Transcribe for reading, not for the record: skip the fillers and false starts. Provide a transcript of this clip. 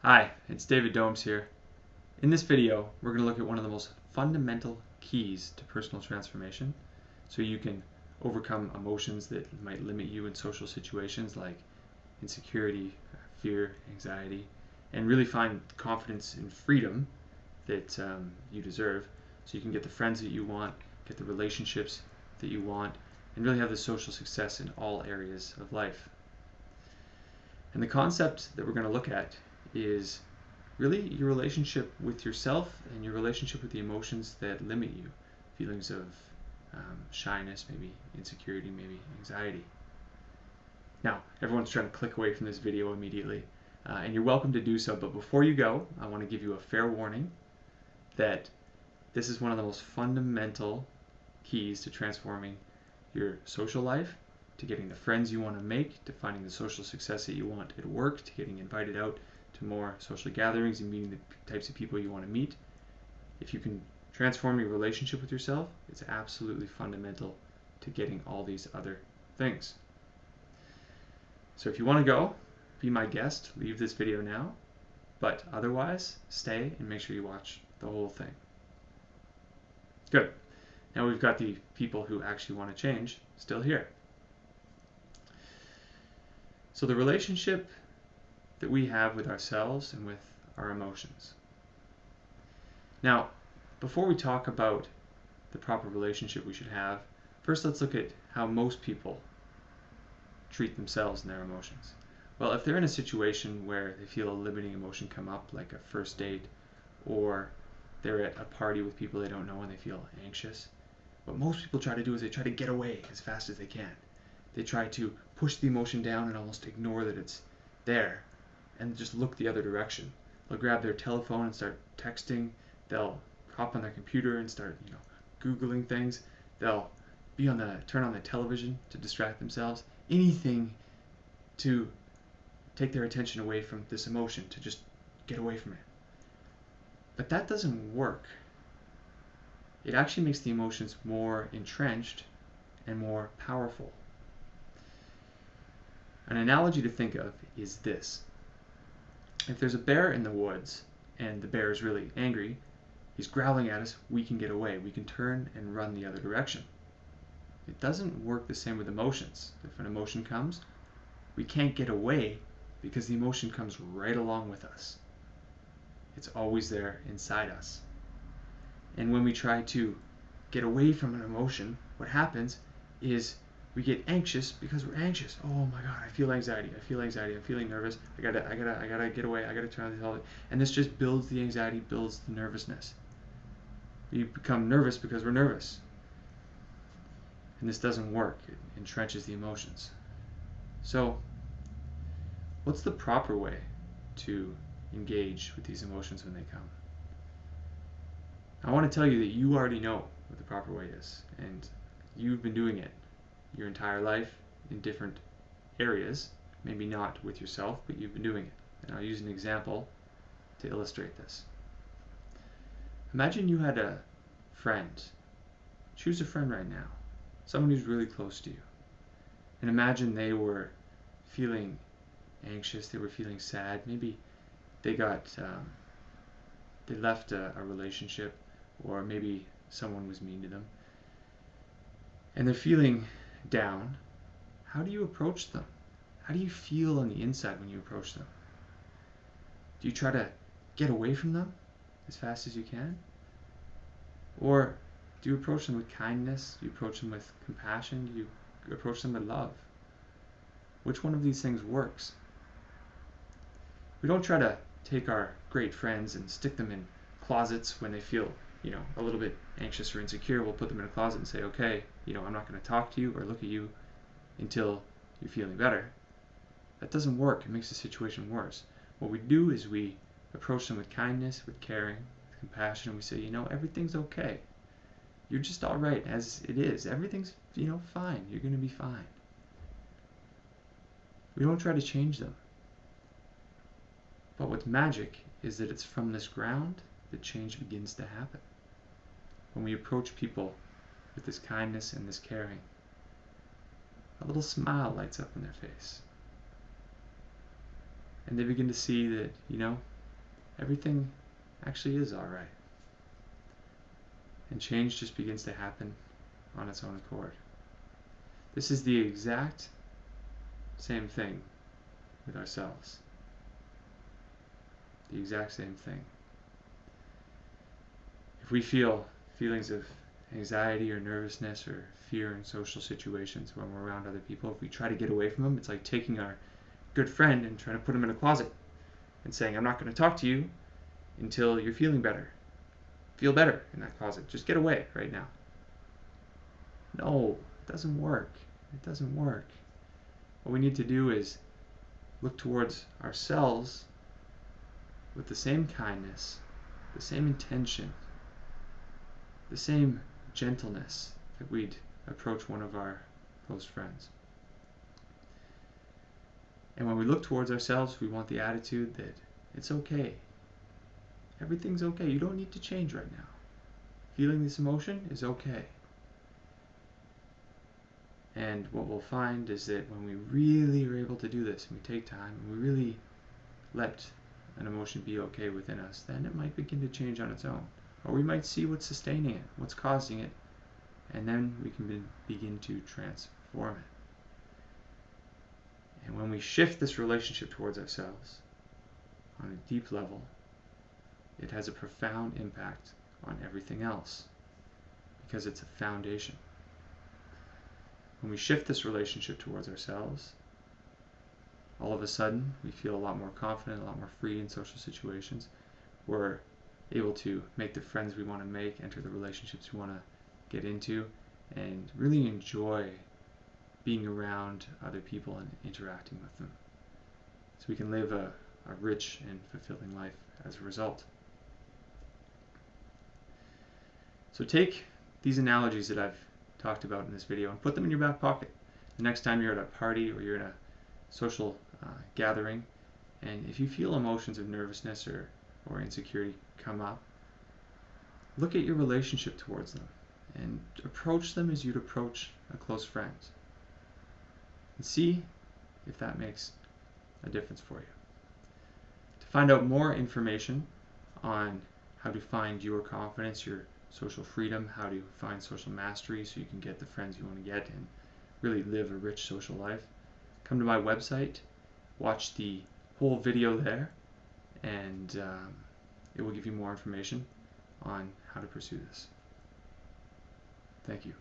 Hi, it's David Domes here. In this video, we're going to look at one of the most fundamental keys to personal transformation so you can overcome emotions that might limit you in social situations like insecurity, fear, anxiety, and really find confidence and freedom that you deserve so you can get the friends that you want, get the relationships that you want, and really have the social success in all areas of life. And the concept that we're going to look at is really your relationship with yourself and your relationship with the emotions that limit you. Feelings of shyness, maybe insecurity, maybe anxiety. Now, everyone's trying to click away from this video immediately, and you're welcome to do so, but before you go, I want to give you a fair warning that this is one of the most fundamental keys to transforming your social life, to getting the friends you want to make, to finding the social success that you want at work, to getting invited out to more social gatherings and meeting the types of people you want to meet. If you can transform your relationship with yourself, it's absolutely fundamental to getting all these other things. So if you want to go, be my guest, leave this video now, but otherwise, stay and make sure you watch the whole thing. Good. Now we've got the people who actually want to change still here. So the relationship that we have with ourselves and with our emotions. Now, before we talk about the proper relationship we should have, first let's look at how most people treat themselves and their emotions. Well, if they're in a situation where they feel a limiting emotion come up, like a first date, or they're at a party with people they don't know and they feel anxious, what most people try to do is they try to get away as fast as they can. They try to push the emotion down and almost ignore that it's there and just look the other direction. They'll grab their telephone and start texting. They'll hop on their computer and start, Googling things. They'll turn on the television to distract themselves. Anything to take their attention away from this emotion, to just get away from it. But that doesn't work. It actually makes the emotions more entrenched and more powerful. An analogy to think of is this. If there's a bear in the woods and the bear is really angry, he's growling at us, we can get away. We can turn and run the other direction. It doesn't work the same with emotions. If an emotion comes, we can't get away because the emotion comes right along with us. It's always there inside us. And when we try to get away from an emotion, what happens is we get anxious because we're anxious. Oh my God, I feel anxiety. I'm feeling nervous. I gotta get away. I gotta turn on the television. And this just builds the anxiety, builds the nervousness. We become nervous because we're nervous. And this doesn't work. It entrenches the emotions. So, what's the proper way to engage with these emotions when they come? I want to tell you that you already know what the proper way is, and you've been doing it your entire life in different areas, maybe not with yourself, but you've been doing it. And I'll use an example to illustrate this. Imagine you had a friend. Choose a friend right now, someone who's really close to you. And imagine they were feeling anxious, they were feeling sad, maybe they left a relationship, or maybe someone was mean to them, and they're feeling down. How do you approach them? How do you feel on the inside when you approach them? Do you try to get away from them as fast as you can? Or do you approach them with kindness? Do you approach them with compassion? Do you approach them with love? Which one of these things works? We don't try to take our great friends and stick them in closets when they feel, a little bit anxious or insecure. We'll put them in a closet and say, okay, I'm not going to talk to you or look at you until you're feeling better. That doesn't work. It makes the situation worse. What we do is we approach them with kindness, with caring, with compassion, and we say, everything's okay. You're just all right as it is. Everything's, fine. You're going to be fine. We don't try to change them. But what's magic is that it's from this ground that change begins to happen. When we approach people with this kindness and this caring, a little smile lights up in their face. And they begin to see that, everything actually is alright. And change just begins to happen on its own accord. This is the exact same thing with ourselves. The exact same thing. If we feel feelings of anxiety or nervousness or fear in social situations when we're around other people, if we try to get away from them, it's like taking our good friend and trying to put him in a closet and saying, I'm not going to talk to you until you're feeling better. Feel better in that closet. Just get away right now. No, it doesn't work. It doesn't work. What we need to do is look towards ourselves with the same kindness, the same intention, the same gentleness that we'd approach one of our close friends. And when we look towards ourselves, we want the attitude that it's okay. Everything's okay. You don't need to change right now. Feeling this emotion is okay. And what we'll find is that when we really are able to do this, and we take time, and we really let an emotion be okay within us, then it might begin to change on its own. Or we might see what's sustaining it, what's causing it, and then we can begin to transform it. And when we shift this relationship towards ourselves on a deep level, it has a profound impact on everything else because it's a foundation. When we shift this relationship towards ourselves, all of a sudden we feel a lot more confident, a lot more free in social situations. We're able to make the friends we want to make, enter the relationships we want to get into, and really enjoy being around other people and interacting with them. So we can live a rich and fulfilling life as a result. So take these analogies that I've talked about in this video and put them in your back pocket. The next time you're at a party or you're in a social gathering, and if you feel emotions of nervousness or insecurity come up, look at your relationship towards them and approach them as you'd approach a close friend. And see if that makes a difference for you. To find out more information on how to find your confidence, your social freedom, how to find social mastery so you can get the friends you want to get and really live a rich social life, come to my website, watch the whole video there, and it will give you more information on how to pursue this. Thank you.